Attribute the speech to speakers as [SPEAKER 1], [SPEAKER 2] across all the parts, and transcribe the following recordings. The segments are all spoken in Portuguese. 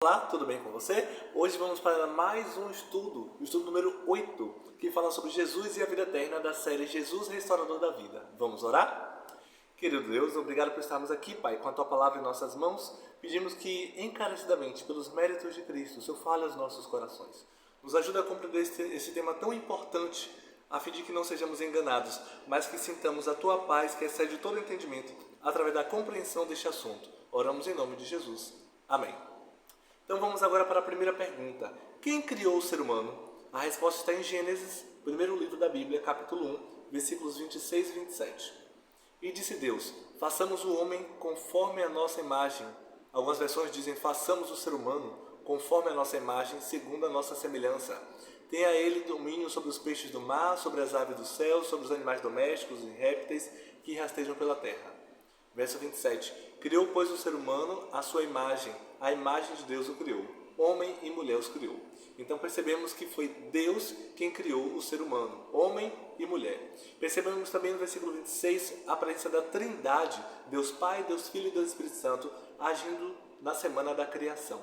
[SPEAKER 1] Olá, tudo bem com você? Hoje vamos para mais um estudo, o estudo número 8, que fala sobre Jesus e a vida eterna da série Jesus Restaurador da Vida. Vamos orar? Querido Deus, obrigado por estarmos aqui, Pai, com a Tua Palavra em nossas mãos. Pedimos que, encarecidamente, pelos méritos de Cristo, o Senhor fale aos nossos corações. Nos ajuda a compreender esse tema tão importante, a fim de que não sejamos enganados, mas que sintamos a Tua paz, que excede todo entendimento, através da compreensão deste assunto. Oramos em nome de Jesus. Amém. Então vamos agora para a primeira pergunta. Quem criou o ser humano? A resposta está em Gênesis, primeiro livro da Bíblia, capítulo 1, versículos 26 e 27. E disse Deus, façamos o homem conforme a nossa imagem. Algumas versões dizem, façamos o ser humano conforme a nossa imagem, segundo a nossa semelhança. Tenha ele domínio sobre os peixes do mar, sobre as aves do céu, sobre os animais domésticos e répteis que rastejam pela terra. Verso 27. Criou, pois, o ser humano à sua imagem. A imagem de Deus o criou. Homem e mulher os criou. Então percebemos que foi Deus quem criou o ser humano. Homem e mulher. Percebemos também no versículo 26 a presença da Trindade. Deus Pai, Deus Filho e Deus Espírito Santo agindo na semana da criação.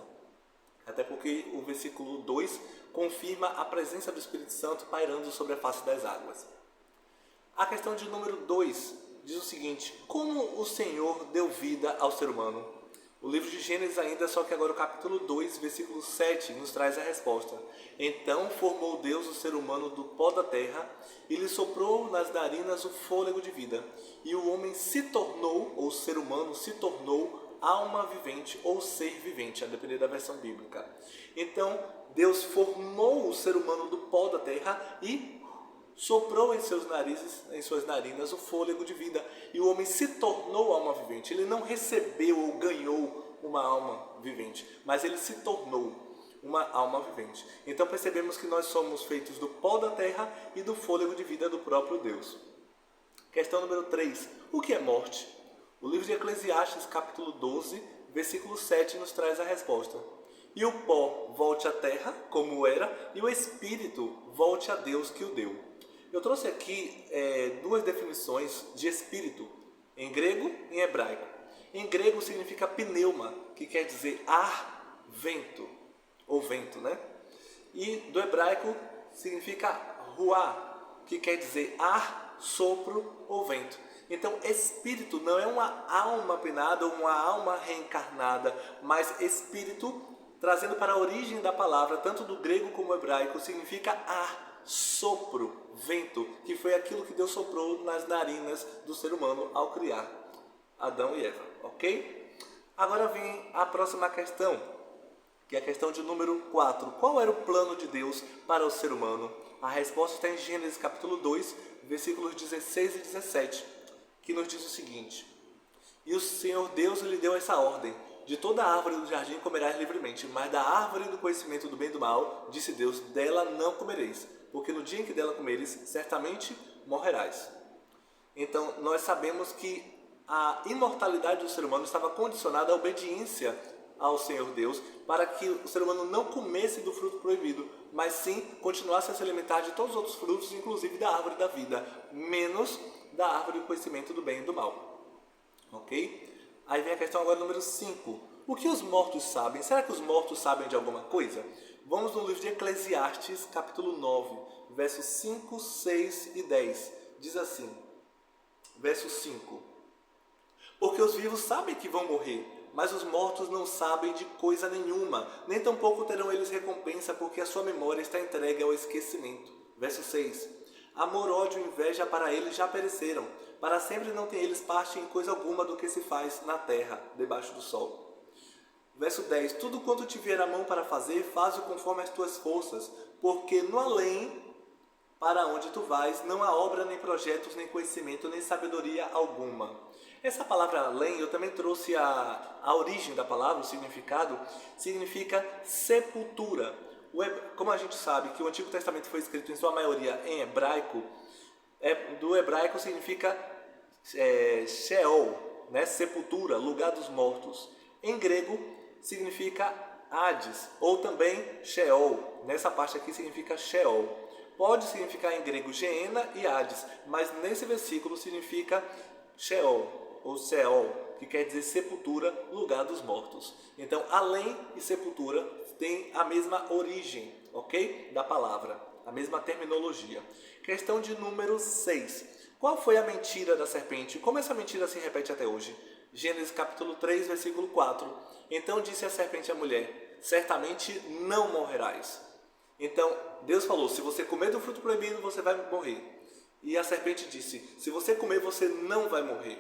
[SPEAKER 1] Até porque o versículo 2 confirma a presença do Espírito Santo pairando sobre a face das águas. A questão de número 2 diz o seguinte, como o Senhor deu vida ao ser humano? O livro de Gênesis ainda, só que agora o capítulo 2, versículo 7, nos traz a resposta. Então formou Deus o ser humano do pó da terra e lhe soprou nas narinas o fôlego de vida. E o homem se tornou, ou o ser humano se tornou, alma vivente ou ser vivente, a depender da versão bíblica. Então, Deus formou o ser humano do pó da terra e soprou em suas narinas o fôlego de vida. E o homem se tornou alma vivente. Ele não recebeu ou ganhou uma alma vivente, mas ele se tornou uma alma vivente. Então percebemos que nós somos feitos do pó da terra e do fôlego de vida do próprio Deus. Questão número 3. O que é morte? O livro de Eclesiastes, capítulo 12, versículo 7, nos traz a resposta. E o pó volte à terra, como era, e o espírito volte a Deus que o deu. Eu trouxe aqui duas definições de espírito, em grego e em hebraico. Em grego significa pneuma, que quer dizer ar, vento, ou vento, né? E do hebraico significa ruá, que quer dizer ar, sopro ou vento. Então, espírito não é uma alma penada ou uma alma reencarnada, mas espírito, trazendo para a origem da palavra, tanto do grego como do hebraico, significa ar, sopro, vento, que foi aquilo que Deus soprou nas narinas do ser humano ao criar Adão e Eva, ok? Agora vem a próxima questão, que é a questão de número 4. Qual era o plano de Deus para o ser humano? A resposta está em Gênesis capítulo 2, versículos 16 e 17, que nos diz o seguinte. E o Senhor Deus lhe deu essa ordem. De toda a árvore do jardim comerás livremente, mas da árvore do conhecimento do bem e do mal, disse Deus, dela não comereis, porque no dia em que dela comereis, certamente morrerás. Então, nós sabemos que a imortalidade do ser humano estava condicionada à obediência ao Senhor Deus, para que o ser humano não comesse do fruto proibido, mas sim continuasse a se alimentar de todos os outros frutos, inclusive da árvore da vida, menos da árvore do conhecimento do bem e do mal. Ok? Aí vem a questão agora número 5. O que os mortos sabem? Será que os mortos sabem de alguma coisa? Vamos no livro de Eclesiastes, capítulo 9, versos 5, 6 e 10. Diz assim, verso 5. Porque os vivos sabem que vão morrer, mas os mortos não sabem de coisa nenhuma, nem tampouco terão eles recompensa, porque a sua memória está entregue ao esquecimento. Verso 6. Amor, ódio e inveja para eles já pereceram. Para sempre não tem eles parte em coisa alguma do que se faz na terra, debaixo do sol. Verso 10. Tudo quanto te vier a mão para fazer, faz-o conforme as tuas forças, porque no além, para onde tu vais, não há obra, nem projetos, nem conhecimento, nem sabedoria alguma. Essa palavra além, eu também trouxe a origem da palavra, o significado, significa sepultura. Como a gente sabe que o Antigo Testamento foi escrito em sua maioria em hebraico, do hebraico significa Sheol, né? Sepultura, lugar dos mortos. Em grego significa Hades, ou também Sheol. Nessa parte aqui significa Sheol. Pode significar em grego Geena e Hades, mas nesse versículo significa Sheol, ou Seol. que quer dizer sepultura, lugar dos mortos. Então, além e sepultura tem a mesma origem, ok? Da palavra, a mesma terminologia. Questão de número 6. Qual foi a mentira da serpente? Como essa mentira se repete até hoje? Gênesis capítulo 3, versículo 4. Então disse a serpente à mulher: certamente não morrerás. Então, Deus falou, se você comer do fruto proibido, você vai morrer. E a serpente disse, se você comer, você não vai morrer.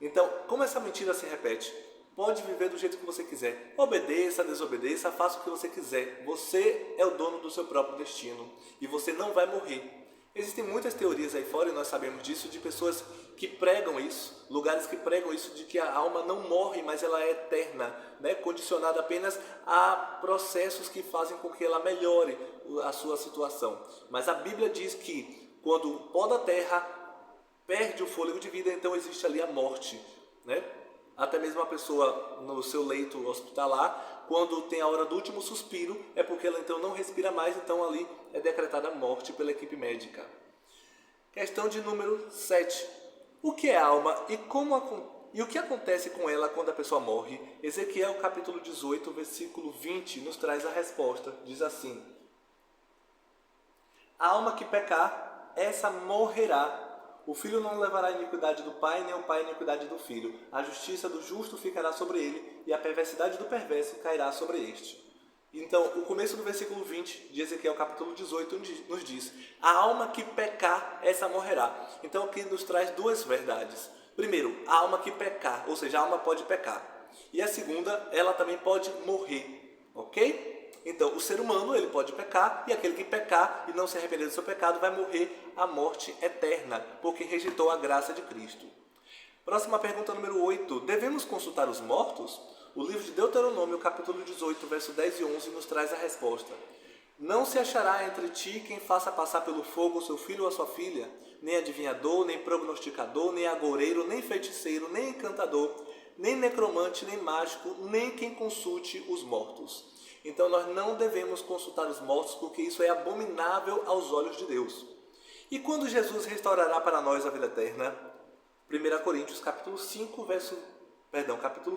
[SPEAKER 1] Então, como essa mentira se repete? Pode viver do jeito que você quiser. Obedeça, desobedeça, faça o que você quiser. Você é o dono do seu próprio destino. E você não vai morrer. Existem muitas teorias aí fora, e nós sabemos disso, de pessoas que pregam isso, lugares que pregam isso, de que a alma não morre, mas ela é eterna, né? Condicionada apenas a processos que fazem com que ela melhore a sua situação. Mas a Bíblia diz que quando o pó da terra perde o fôlego de vida, então existe ali a morte, né? Até mesmo a pessoa no seu leito hospitalar, quando tem a hora do último suspiro, é porque ela então não respira mais, então ali é decretada a morte pela equipe médica. Questão de número 7. O que é alma e o que acontece com ela quando a pessoa morre? Ezequiel capítulo 18, versículo 20 nos traz a resposta. Diz assim: a alma que pecar, essa morrerá. O filho não levará a iniquidade do pai, nem o pai a iniquidade do filho. A justiça do justo ficará sobre ele, e a perversidade do perverso cairá sobre este. Então, o começo do versículo 20 de Ezequiel capítulo 18 nos diz: a alma que pecar, essa morrerá. Então, aqui nos traz duas verdades. Primeiro, a alma que pecar, ou seja, a alma pode pecar. E a segunda, ela também pode morrer, ok? Então, o ser humano, ele pode pecar, e aquele que pecar e não se arrepender do seu pecado vai morrer a morte eterna, porque rejeitou a graça de Cristo. Próxima pergunta, número 8. Devemos consultar os mortos? O livro de Deuteronômio, capítulo 18, verso 10 e 11, nos traz a resposta. Não se achará entre ti quem faça passar pelo fogo o seu filho ou a sua filha, nem adivinhador, nem prognosticador, nem agoureiro, nem feiticeiro, nem encantador, nem necromante, nem mágico, nem quem consulte os mortos. Então nós não devemos consultar os mortos, porque isso é abominável aos olhos de Deus. E quando Jesus restaurará para nós a vida eterna? 1 Coríntios capítulo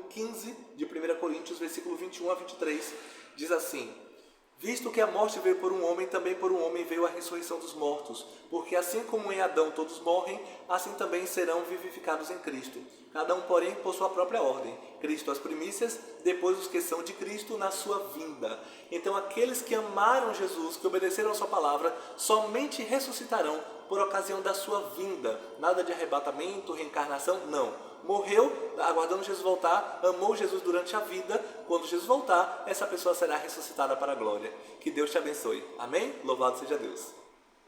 [SPEAKER 1] 15 de 1 Coríntios, versículo 21 a 23, diz assim: visto que a morte veio por um homem, também por um homem veio a ressurreição dos mortos. Porque assim como em Adão todos morrem, assim também serão vivificados em Cristo. Cada um, porém, por sua própria ordem. Cristo as primícias, depois os que são de Cristo na sua vinda. Então aqueles que amaram Jesus, que obedeceram a sua palavra, somente ressuscitarão por ocasião da sua vinda. Nada de arrebatamento, reencarnação, não. Morreu, aguardando Jesus voltar, amou Jesus durante a vida. Quando Jesus voltar, essa pessoa será ressuscitada para a glória. Que Deus te abençoe. Amém? Louvado seja Deus.